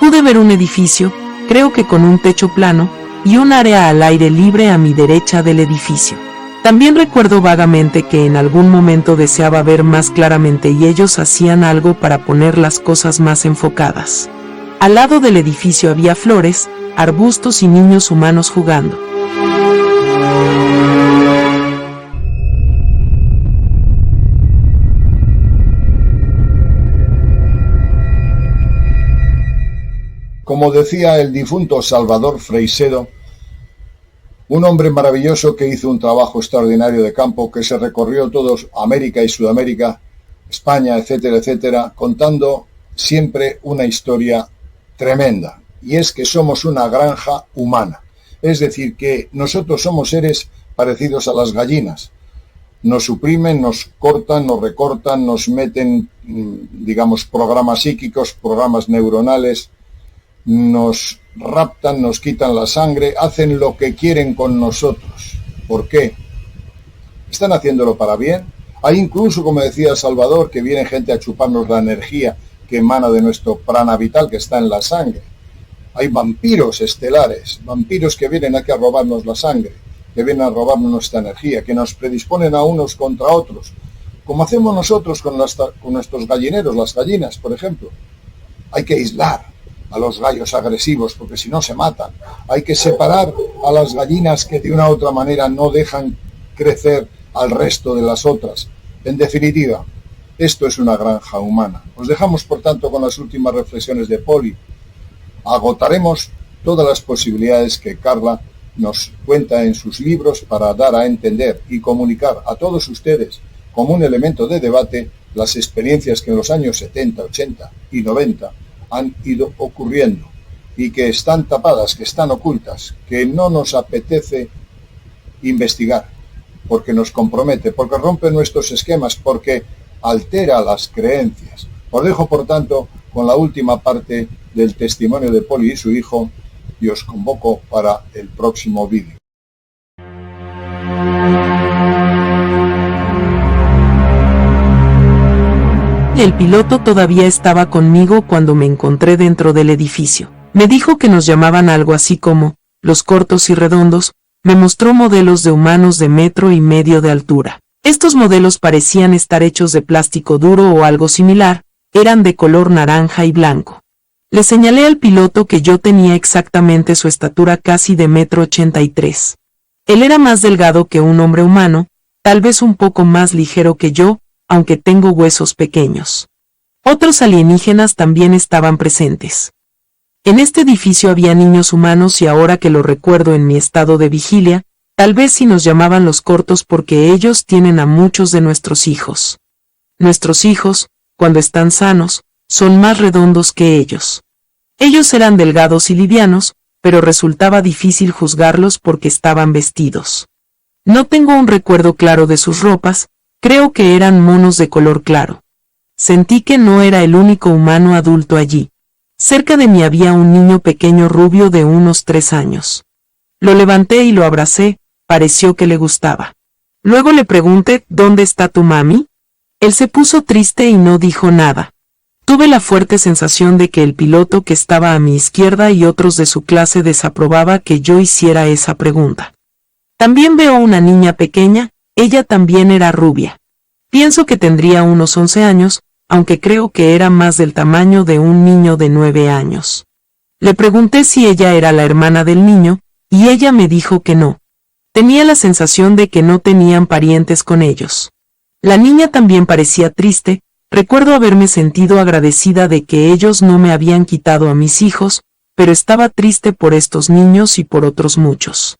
Pude ver un edificio, creo que con un techo plano, y un área al aire libre a mi derecha del edificio. También recuerdo vagamente que en algún momento deseaba ver más claramente y ellos hacían algo para poner las cosas más enfocadas. Al lado del edificio había flores, arbustos y niños humanos jugando. Como decía el difunto Salvador Freixedo, un hombre maravilloso que hizo un trabajo extraordinario de campo, que se recorrió todos América y Sudamérica, España, etcétera, etcétera, contando siempre una historia tremenda. Y es que somos una granja humana. Es decir, que nosotros somos seres parecidos a las gallinas. Nos suprimen, nos cortan, nos recortan, nos meten, digamos, programas psíquicos, programas neuronales, nos raptan, nos quitan la sangre, hacen lo que quieren con nosotros. ¿Por qué? ¿Están haciéndolo para bien? Hay incluso, como decía Salvador, que viene gente a chuparnos la energía que emana de nuestro prana vital, que está en la sangre. Hay vampiros estelares, vampiros que vienen aquí a robarnos la sangre, que vienen a robarnos nuestra energía, que nos predisponen a unos contra otros, como hacemos nosotros con nuestros gallineros, las gallinas, por ejemplo. Hay que aislar a los gallos agresivos, porque si no se matan. Hay que separar a las gallinas que de una u otra manera no dejan crecer al resto de las otras. En definitiva, esto es una granja humana. Os dejamos, por tanto, con las últimas reflexiones de Poli. Agotaremos todas las posibilidades que Carla nos cuenta en sus libros para dar a entender y comunicar a todos ustedes como un elemento de debate las experiencias que en los años 70, 80 y 90 han ido ocurriendo y que están tapadas, que están ocultas, que no nos apetece investigar, porque nos compromete, porque rompe nuestros esquemas, porque altera las creencias. Os dejo, por tanto, con la última parte del testimonio de Poli y su hijo y os convoco para el próximo vídeo. El piloto todavía estaba conmigo cuando me encontré dentro del edificio. Me dijo que nos llamaban algo así como los cortos y redondos. Me mostró modelos de humanos de 1,5 metros de altura. Estos modelos parecían estar hechos de plástico duro o algo similar, eran de color naranja y blanco. Le señalé al piloto que yo tenía exactamente su estatura, casi de 1,83 m. Él era más delgado que un hombre humano, tal vez un poco más ligero que yo, aunque tengo huesos pequeños. Otros alienígenas también estaban presentes. En este edificio había niños humanos y ahora que lo recuerdo en mi estado de vigilia, tal vez sí nos llamaban los cortos porque ellos tienen a muchos de nuestros hijos. Nuestros hijos, cuando están sanos, son más redondos que ellos. Ellos eran delgados y livianos, pero resultaba difícil juzgarlos porque estaban vestidos. No tengo un recuerdo claro de sus ropas, creo que eran monos de color claro. Sentí que no era el único humano adulto allí. Cerca de mí había un niño pequeño rubio de unos 3 años. Lo levanté y lo abracé, pareció que le gustaba. Luego le pregunté, ¿dónde está tu mami? Él se puso triste y no dijo nada. Tuve la fuerte sensación de que el piloto que estaba a mi izquierda y otros de su clase desaprobaba que yo hiciera esa pregunta. También veo una niña pequeña, ella también era rubia. Pienso que tendría unos 11 años, aunque creo que era más del tamaño de un niño de 9 años. Le pregunté si ella era la hermana del niño, y ella me dijo que no. Tenía la sensación de que no tenían parientes con ellos. La niña también parecía triste, recuerdo haberme sentido agradecida de que ellos no me habían quitado a mis hijos, pero estaba triste por estos niños y por otros muchos.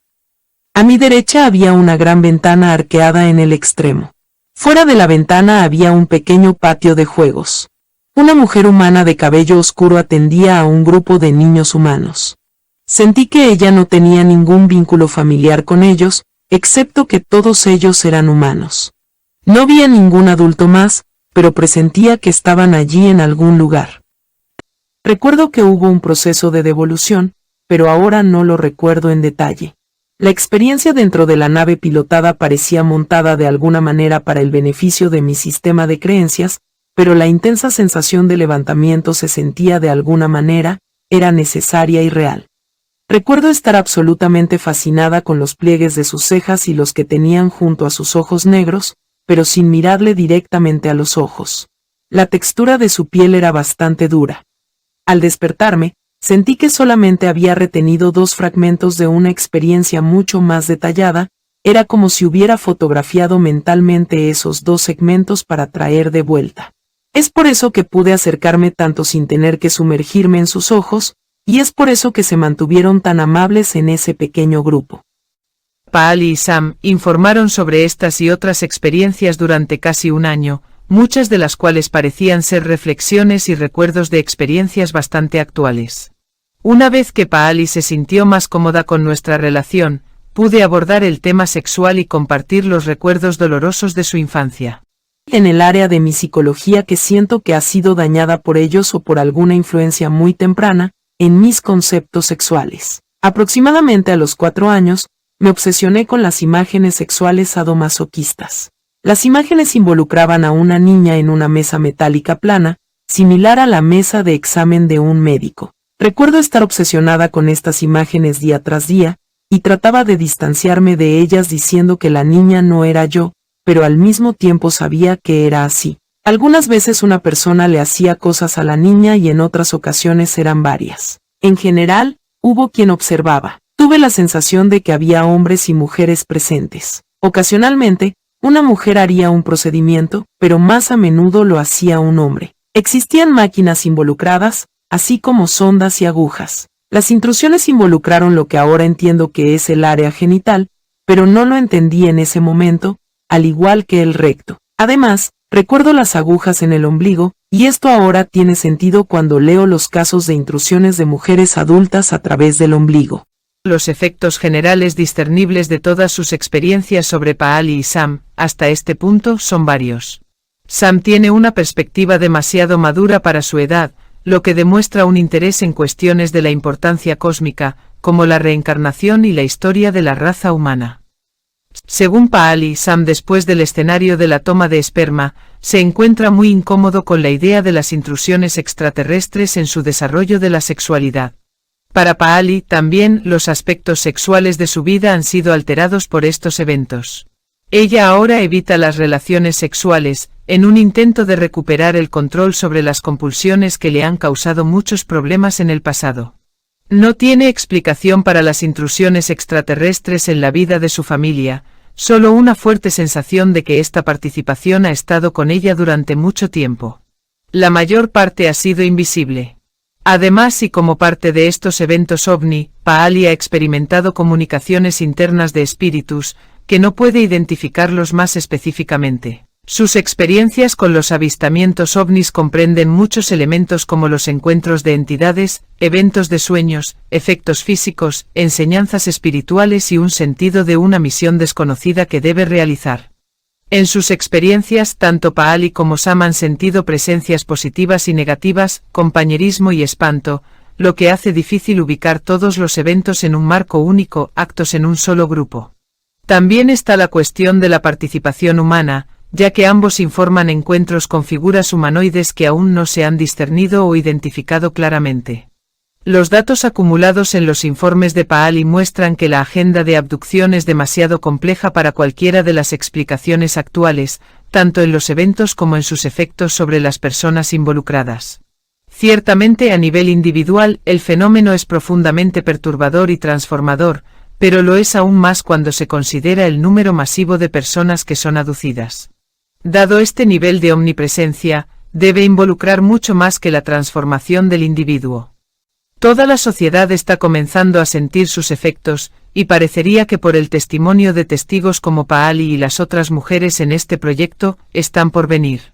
A mi derecha había una gran ventana arqueada en el extremo. Fuera de la ventana había un pequeño patio de juegos. Una mujer humana de cabello oscuro atendía a un grupo de niños humanos. Sentí que ella no tenía ningún vínculo familiar con ellos, excepto que todos ellos eran humanos. No vi a ningún adulto más, pero presentía que estaban allí en algún lugar. Recuerdo que hubo un proceso de devolución, pero ahora no lo recuerdo en detalle. La experiencia dentro de la nave pilotada parecía montada de alguna manera para el beneficio de mi sistema de creencias, pero la intensa sensación de levantamiento se sentía de alguna manera, era necesaria y real. Recuerdo estar absolutamente fascinada con los pliegues de sus cejas y los que tenían junto a sus ojos negros, pero sin mirarle directamente a los ojos. La textura de su piel era bastante dura. Al despertarme, sentí que solamente había retenido 2 fragmentos de una experiencia mucho más detallada, era como si hubiera fotografiado mentalmente esos 2 segmentos para traer de vuelta. Es por eso que pude acercarme tanto sin tener que sumergirme en sus ojos, y es por eso que se mantuvieron tan amables en ese pequeño grupo. Paali y Sam informaron sobre estas y otras experiencias durante casi un año, muchas de las cuales parecían ser reflexiones y recuerdos de experiencias bastante actuales. Una vez que Paali se sintió más cómoda con nuestra relación, pude abordar el tema sexual y compartir los recuerdos dolorosos de su infancia. En el área de mi psicología que siento que ha sido dañada por ellos o por alguna influencia muy temprana, en mis conceptos sexuales. Aproximadamente a los 4 años, me obsesioné con las imágenes sexuales sadomasoquistas. Las imágenes involucraban a una niña en una mesa metálica plana, similar a la mesa de examen de un médico. Recuerdo estar obsesionada con estas imágenes día tras día, y trataba de distanciarme de ellas diciendo que la niña no era yo, pero al mismo tiempo sabía que era así. Algunas veces una persona le hacía cosas a la niña y en otras ocasiones eran varias. En general, hubo quien observaba. Tuve la sensación de que había hombres y mujeres presentes. Ocasionalmente, una mujer haría un procedimiento, pero más a menudo lo hacía un hombre. Existían máquinas involucradas, así como sondas y agujas. Las intrusiones involucraron lo que ahora entiendo que es el área genital, pero no lo entendí en ese momento, al igual que el recto. Además, recuerdo las agujas en el ombligo, y esto ahora tiene sentido cuando leo los casos de intrusiones de mujeres adultas a través del ombligo. Los efectos generales discernibles de todas sus experiencias sobre Paali y Sam, hasta este punto, son varios. Sam tiene una perspectiva demasiado madura para su edad, lo que demuestra un interés en cuestiones de la importancia cósmica, como la reencarnación y la historia de la raza humana. Según Paali, Sam, después del escenario de la toma de esperma, se encuentra muy incómodo con la idea de las intrusiones extraterrestres en su desarrollo de la sexualidad. Para Paali, también, los aspectos sexuales de su vida han sido alterados por estos eventos. Ella ahora evita las relaciones sexuales, en un intento de recuperar el control sobre las compulsiones que le han causado muchos problemas en el pasado. No tiene explicación para las intrusiones extraterrestres en la vida de su familia, solo una fuerte sensación de que esta participación ha estado con ella durante mucho tiempo. La mayor parte ha sido invisible. Además, y como parte de estos eventos ovni, Paali ha experimentado comunicaciones internas de espíritus, que no puede identificarlos más específicamente. Sus experiencias con los avistamientos ovnis comprenden muchos elementos como los encuentros de entidades, eventos de sueños, efectos físicos, enseñanzas espirituales y un sentido de una misión desconocida que debe realizar. En sus experiencias, tanto Paali como Sam han sentido presencias positivas y negativas, compañerismo y espanto, lo que hace difícil ubicar todos los eventos en un marco único, actos en un solo grupo. También está la cuestión de la participación humana, ya que ambos informan encuentros con figuras humanoides que aún no se han discernido o identificado claramente. Los datos acumulados en los informes de Paali muestran que la agenda de abducción es demasiado compleja para cualquiera de las explicaciones actuales, tanto en los eventos como en sus efectos sobre las personas involucradas. Ciertamente, a nivel individual, el fenómeno es profundamente perturbador y transformador, pero lo es aún más cuando se considera el número masivo de personas que son abducidas. Dado este nivel de omnipresencia, debe involucrar mucho más que la transformación del individuo. Toda la sociedad está comenzando a sentir sus efectos, y parecería que por el testimonio de testigos como Paali y las otras mujeres en este proyecto, están por venir.